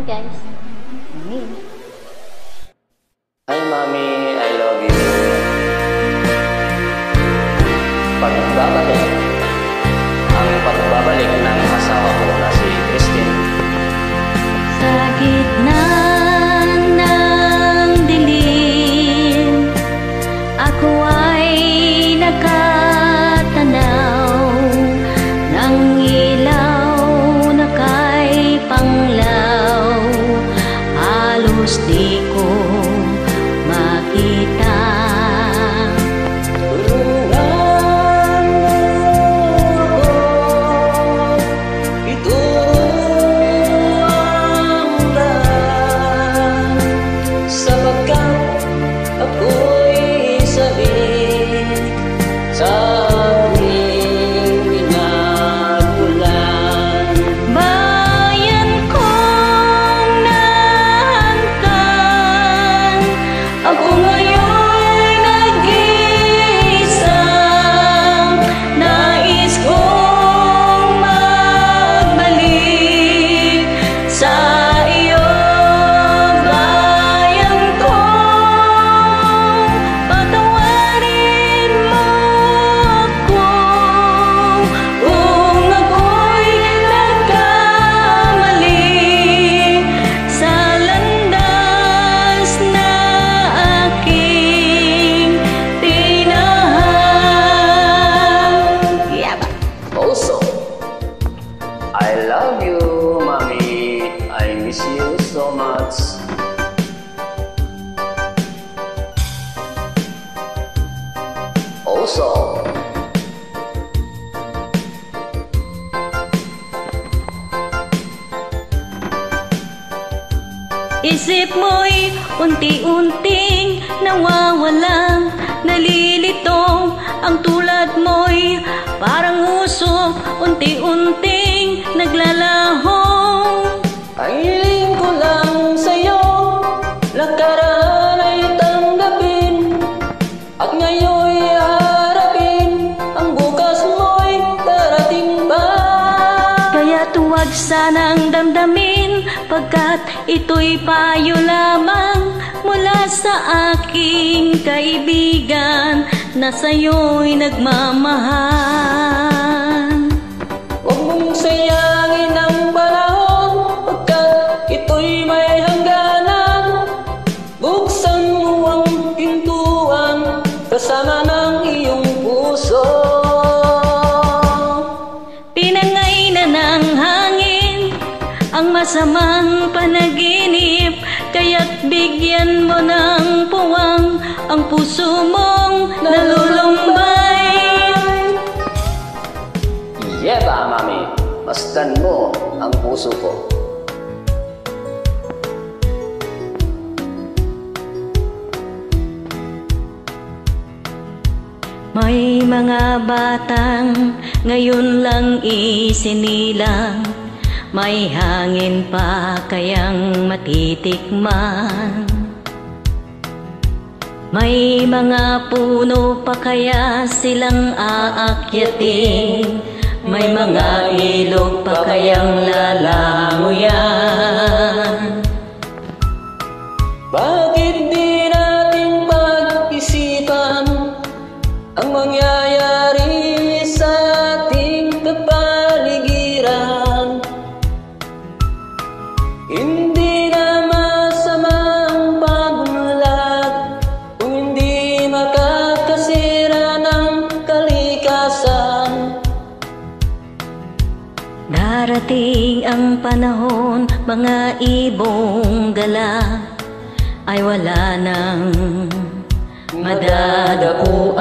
Hi guys. Amin. Hi mommy, I love you. Pagbabalik. Ang pagbabalik ng asawa ko na si Christine. Sa gitna ng dilim, ako ay nakatanaw ng ilaw na kay panglaw. Halos di ko makita. Tulungan mo ako, ituro ang daan, sapagkat ako'y sabik sa aming pinagulan. Bayan kong nahantan, ako ngayon nag-iisa. Nais kong magbalik sa iyo, bayan ko. Patawarin mo ako kung ako'y nagkamali sa landas na aking tinahal. Yaba. Also, I love you, mommy. I miss you so much. Also, Isip mo'y unti-unting nawawalang nalilito. Ang tulad mo'y parang usok, unti-unting naglalaho. ang hiling ko lang sa'yo, nakaraan ay tanggapin, at ngayon'y harapin, ang bukas mo'y darating pa. Kaya't huwag sanang damdamin, pagkat ito'y payo lamang mula sa aking kaibigan na sa'yo'y nagmamahal. Huwag mong sayangin ang panahon, pagkat ito'y may hangganan. Buksan mo ang pintuan, kasama ng iyong puso. Tinangay na ng hangin ang masamang panaginip, kaya't bigyan mo ng puwang ang puso mong nalulumbay. Yeba, mami, masdan mo ang puso ko. May mga batang ngayon lang isinilang, may hangin pa kayang matitikman. May mga puno pa kaya silang aakyatin, may mga ilog pa kayang lalanguyan. Bakit di natin pag-isipan ang mangyayari sa ating kapaligiran? Hindi na masama ang pagmulat kung hindi makakasira ng kalikasan. Darating ang panahon, mga ibong gala ay wala nang madadapuan.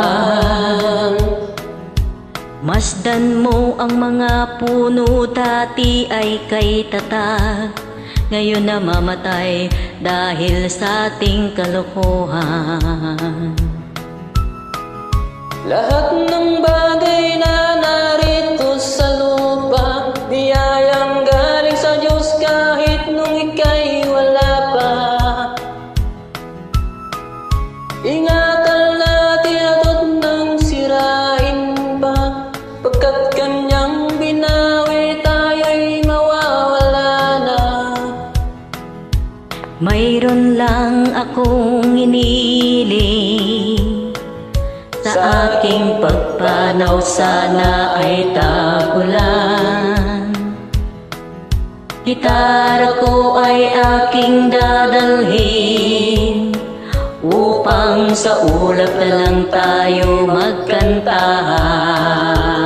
Masdan mo ang mga puno, dati ay kay tatag, ngayon namamatay dahil sa ating kalokohan. Lahat ng bagay na narito sa lupa, biyayang galing sa Diyos kahit nung ika'y wala pa. Ingatan natin at huwag nang sirain pa, pagkat kanyang binawi tayo'y mawawala na. Mayroon lang akong iniling, sa aking pagpanaw sana ay tagulan. Gitara ko ay aking dadalhin, upang sa ulap na lang tayo magkantahan.